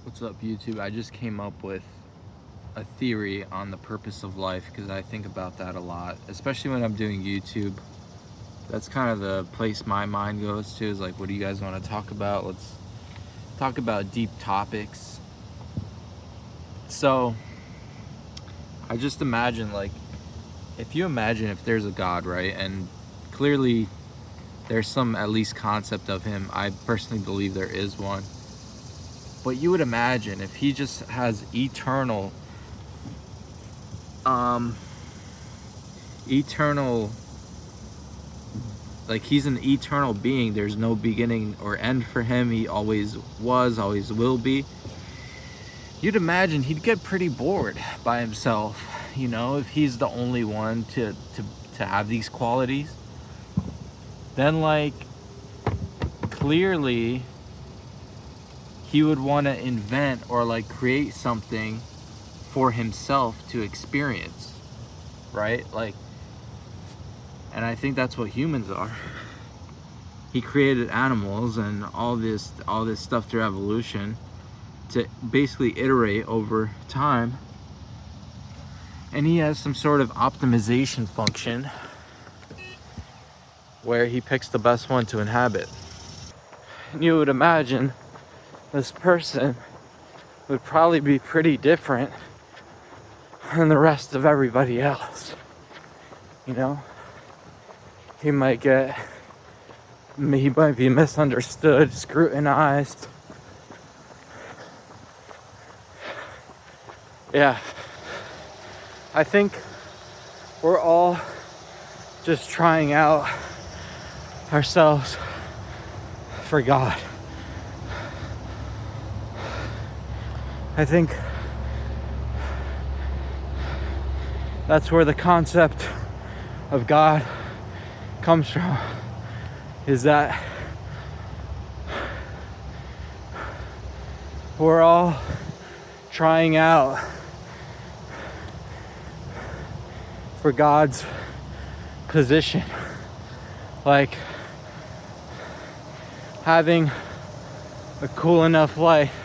What's up, YouTube? I just came up with a theory on the purpose of life because I think about that a lot, especially when I'm doing YouTube. That's kind of the place my mind goes to, is like, what do you guys want to talk about? Let's talk about deep topics. So I just imagine, like, if you imagine if there's a God, right? And clearly there's some at least concept of him. I personally believe there is one. But you would imagine if he just has eternal, like he's an eternal being. There's no beginning or end for him. He always was, always will be. You'd imagine he'd get pretty bored by himself, you know, if he's the only one to have these qualities. Then, like, clearly he would want to invent or like create something for himself to experience, right? Like, and I think that's what humans are. He created animals and all this stuff through evolution to basically iterate over time, and he has some sort of optimization function where he picks the best one to inhabit. And you would imagine this person would probably be pretty different than the rest of everybody else. You know, he might be misunderstood, scrutinized. Yeah, I think we're all just trying out ourselves for God. I think that's where the concept of God comes from, is that we're all trying out for God's position, like having a cool enough life,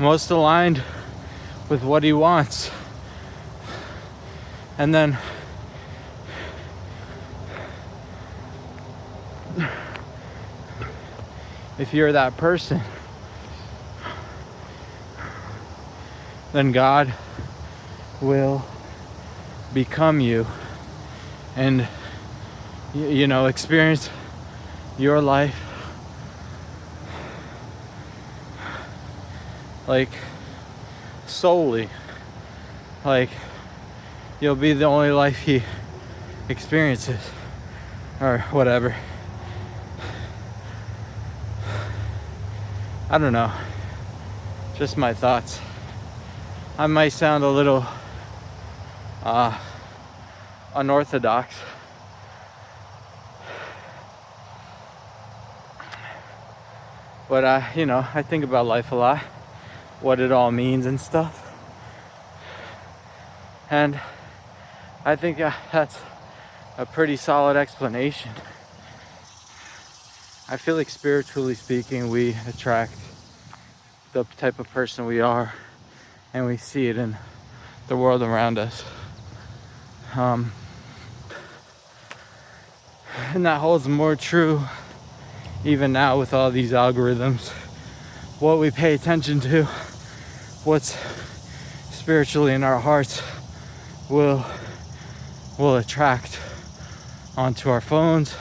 most aligned with what he wants. And then if you're that person, then God will become you and, you know, experience your life like solely. Like, you'll be the only life he experiences or whatever. I don't know, just my thoughts. I might sound a little unorthodox, but I think about life a lot, what it all means and stuff. And I think that's a pretty solid explanation. I feel like, spiritually speaking, we attract the type of person we are, and we see it in the world around us. And that holds more true even now with all these algorithms. What we pay attention to, what's spiritually in our hearts, will attract onto our phones.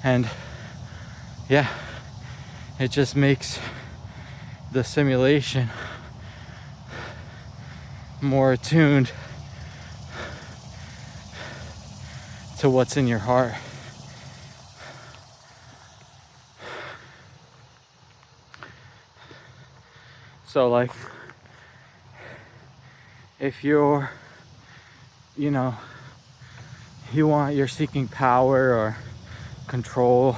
And yeah, it just makes the simulation more attuned to what's in your heart. So, like, if you're, you're seeking power or control,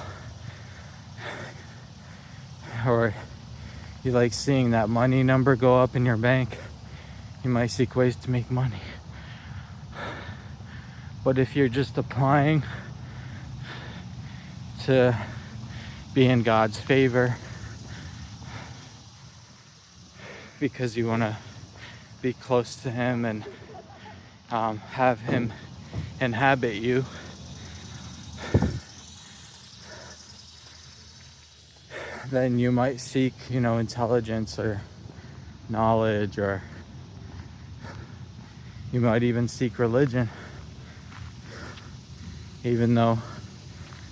or you like seeing that money number go up in your bank, you might seek ways to make money. But if you're just applying to be in God's favor, because you want to be close to him and have him inhabit you, then you might seek, intelligence or knowledge, or you might even seek religion, even though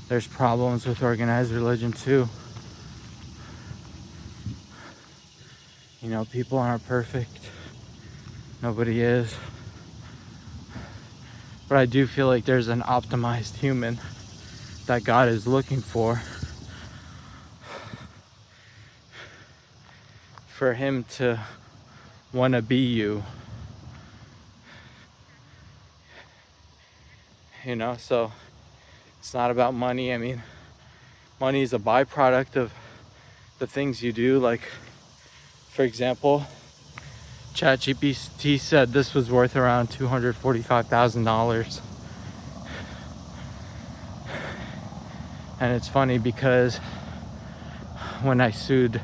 there's problems with organized religion too. People aren't perfect. Nobody is. But I do feel like there's an optimized human that God is looking for him to want to be you. So it's not about money. I mean, money is a byproduct of the things you do. Like, for example, ChatGPT said this was worth around $245,000. And it's funny because when I sued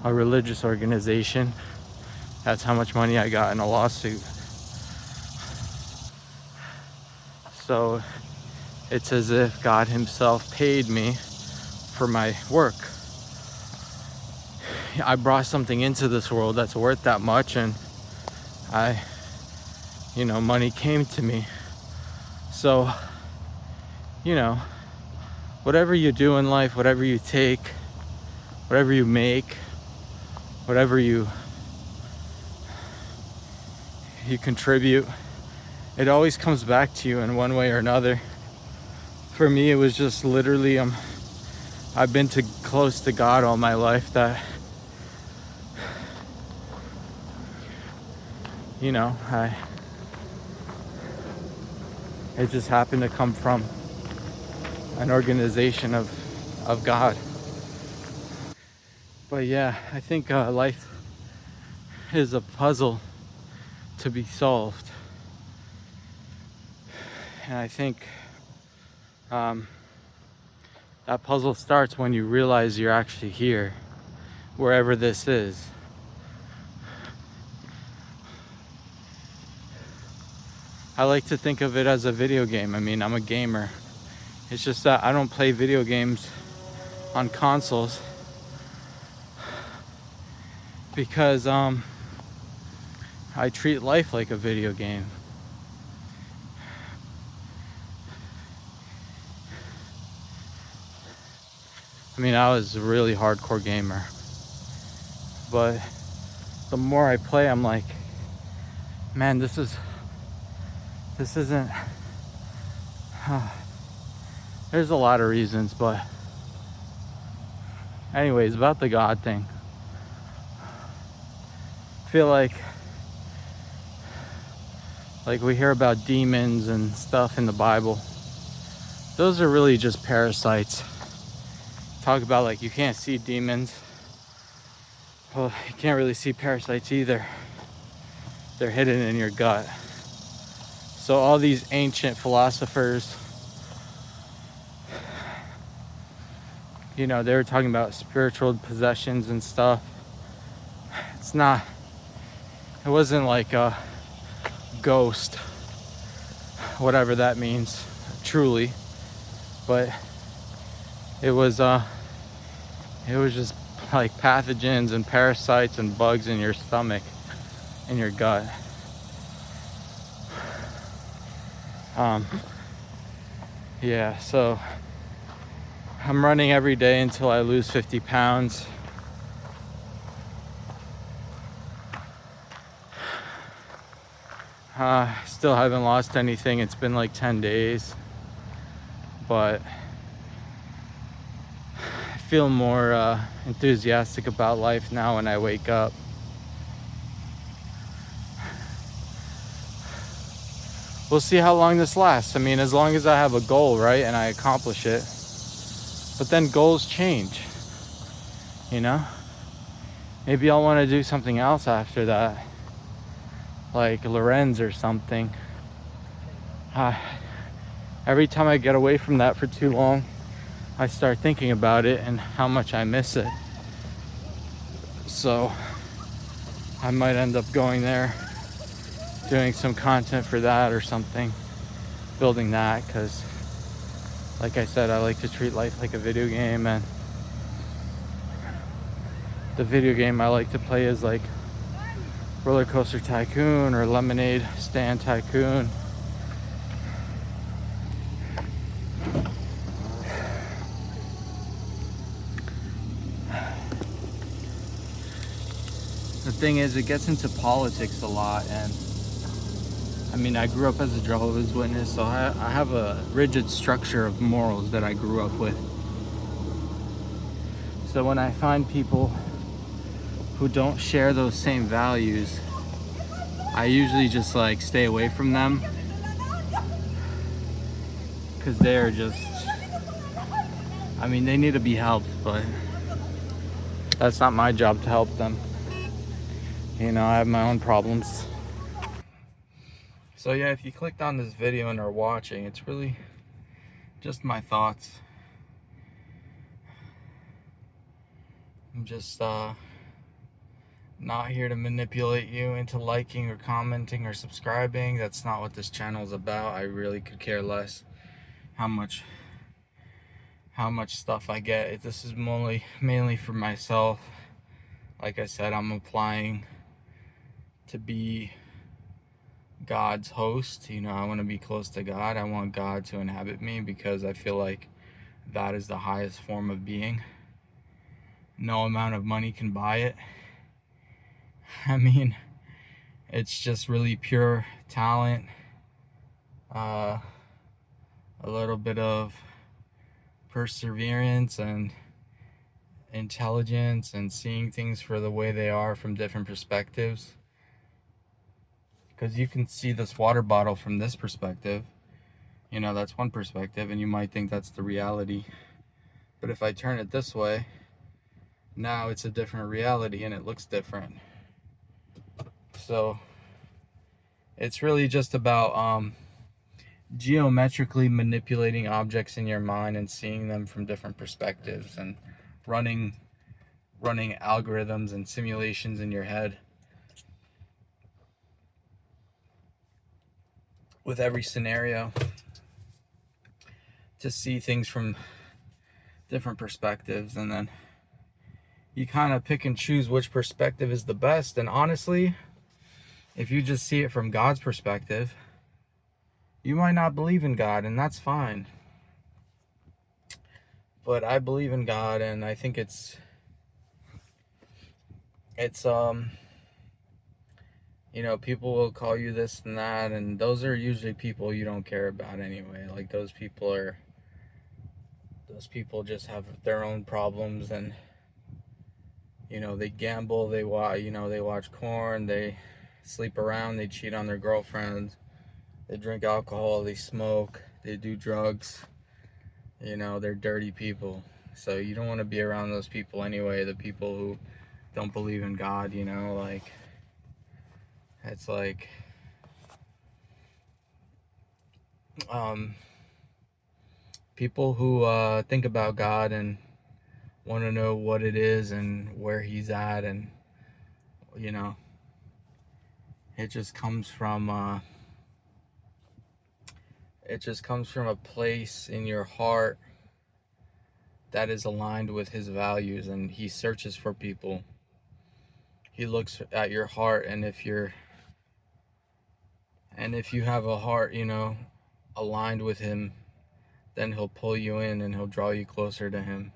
a religious organization, that's how much money I got in a lawsuit. So it's as if God himself paid me for my work. I brought something into this world that's worth that much, and money came to me. So, whatever you do in life, whatever you take, whatever you make, whatever you contribute, it always comes back to you in one way or another. For me, it was just literally, I've been close to God all my life, that it just happened to come from an organization of God. But yeah, I think life is a puzzle to be solved. And I think that puzzle starts when you realize you're actually here, wherever this is. I like to think of it as a video game. I mean, I'm a gamer. It's just that I don't play video games on consoles because I treat life like a video game. I mean, I was a really hardcore gamer, but the more I play, I'm like, man, this isn't, there's a lot of reasons, but anyways, about the God thing. I feel like we hear about demons and stuff in the Bible. Those are really just parasites. Talk about you can't see demons. Well, you can't really see parasites either. They're hidden in your gut. So all these ancient philosophers, they were talking about spiritual possessions and stuff. It wasn't like a ghost, whatever that means, truly. But it was just like pathogens and parasites and bugs in your stomach, in your gut. Yeah, so I'm running every day until I lose 50 pounds. Still haven't lost anything. It's been like 10 days, but I feel more enthusiastic about life now when I wake up. We'll see how long this lasts. I mean, as long as I have a goal, right, and I accomplish it. But then goals change, Maybe I'll want to do something else after that, like Lorenz or something. Every time I get away from that for too long, I start thinking about it and how much I miss it. So I might end up going there, doing some content for that or something, building that, because like I said, I like to treat life like a video game, and the video game I like to play is like Roller Coaster Tycoon or Lemonade Stand Tycoon. The thing is, it gets into politics a lot, and I mean, I grew up as a Jehovah's Witness, so I have a rigid structure of morals that I grew up with. So when I find people who don't share those same values, I usually just like stay away from them, because they're just, I mean, they need to be helped, but that's not my job to help them. You know, I have my own problems. So yeah, if you clicked on this video and are watching, it's really just my thoughts. I'm just not here to manipulate you into liking or commenting or subscribing. That's not what this channel is about. I really could care less how much stuff I get. This is mainly for myself. Like I said, I'm applying to be God's host. You know, I want to be close to God. I want God to inhabit me, because I feel like that is the highest form of being. No amount of money can buy it. I mean, it's just really pure talent, a little bit of perseverance and intelligence, and seeing things for the way they are from different perspectives. Because you can see this water bottle from this perspective, you know, that's one perspective, and you might think that's the reality. But if I turn it this way, now it's a different reality and it looks different. So it's really just about geometrically manipulating objects in your mind and seeing them from different perspectives, and running algorithms and simulations in your head with every scenario to see things from different perspectives, and then you kind of pick and choose which perspective is the best. And honestly, if you just see it from God's perspective, you might not believe in God, and that's fine. But I believe in God, and I think it's you know, people will call you this and that, and those are usually people you don't care about anyway. Like, those people just have their own problems, and you know, they gamble, they watch porn, they sleep around, they cheat on their girlfriends, they drink alcohol, they smoke, they do drugs. You know, they're dirty people. So you don't want to be around those people anyway. The people who don't believe in God, you know, like, it's like people who think about God and want to know what it is and where he's at, and you know, it just comes from a place in your heart that is aligned with his values, and he searches for people. He looks at your heart, and if you have a heart, you know, aligned with him, then he'll pull you in and he'll draw you closer to him.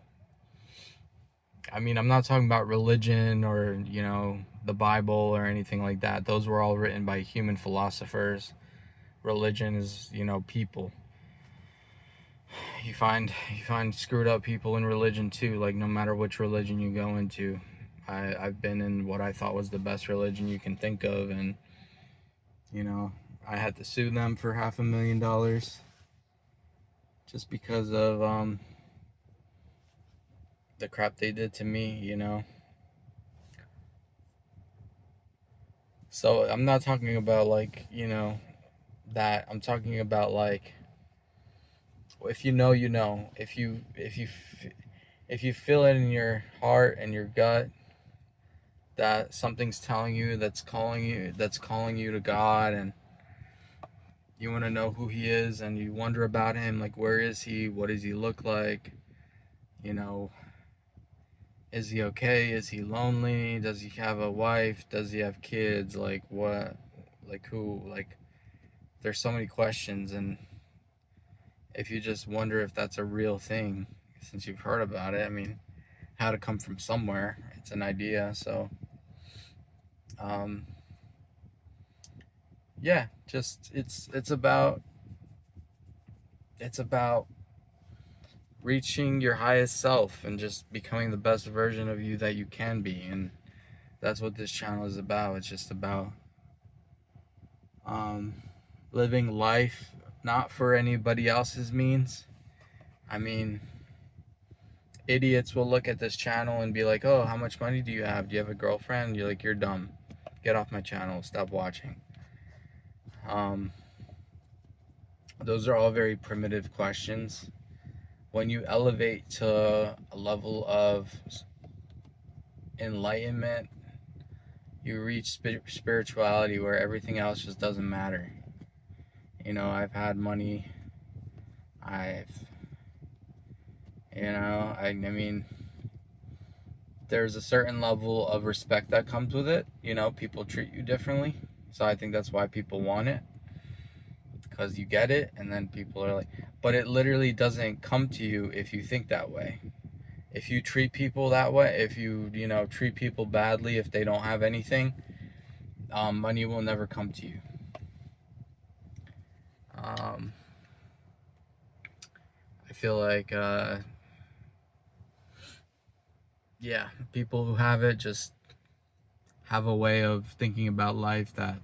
I mean, I'm not talking about religion or, you know, the Bible or anything like that. Those were all written by human philosophers. Religion is, you know, people. You find screwed up people in religion too. Like, no matter which religion you go into. I've been in what I thought was the best religion you can think of, and you know, I had to sue them for $500,000 just because of the crap they did to me, you know. So I'm not talking about, like, you know, that. I'm talking about, like, if you know, you know. If you feel it in your heart and your gut that something's telling you, that's calling you to God, and you want to know who he is, and you wonder about him, like, where is he, what does he look like, you know, is he okay, is he lonely, does he have a wife, does he have kids, like what, like who, like, there's so many questions. And if you just wonder if that's a real thing, since you've heard about it, I mean, had to come from somewhere, it's an idea. So um yeah, just it's about reaching your highest self and just becoming the best version of you that you can be. And that's what this channel is about. It's just about um living life not for anybody else's means. I mean, idiots will look at this channel and be like, oh, how much money do you have, do you have a girlfriend? You're like, you're dumb, get off my channel, stop watching. Those are all very primitive questions. When you elevate to a level of enlightenment, you reach spirituality where everything else just doesn't matter. You know, I've had money, I mean, there's a certain level of respect that comes with it. You know, people treat you differently. So I think that's why people want it, because you get it, and then people are like, but it literally doesn't come to you if you think that way. If you treat people that way, if you treat people badly, if they don't have anything, money will never come to you. I feel like, yeah, people who have it just have a way of thinking about life that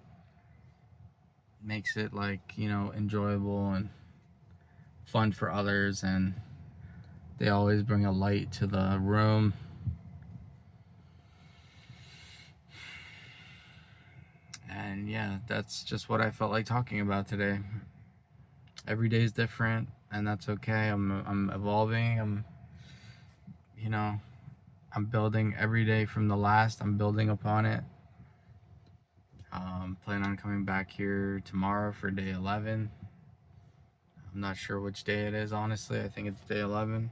makes it, like, enjoyable and fun for others, and they always bring a light to the room. And yeah, that's just what I felt like talking about today. Every day is different, and that's okay. I'm evolving. I'm building every day from the last. I'm building upon it. Plan on coming back here tomorrow for day 11. I'm not sure which day it is, honestly. I think it's day 11.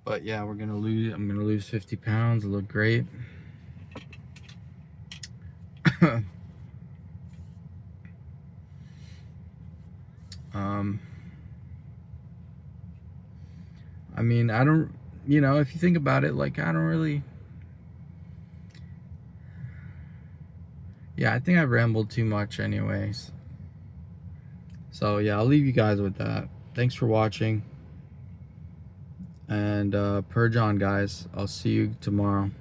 But yeah, I'm gonna lose 50 pounds. I look great. I mean, I don't, if you think about it, like, I don't really, yeah, I think I've rambled too much anyways. So yeah, I'll leave you guys with that. Thanks for watching. And purge on, guys. I'll see you tomorrow.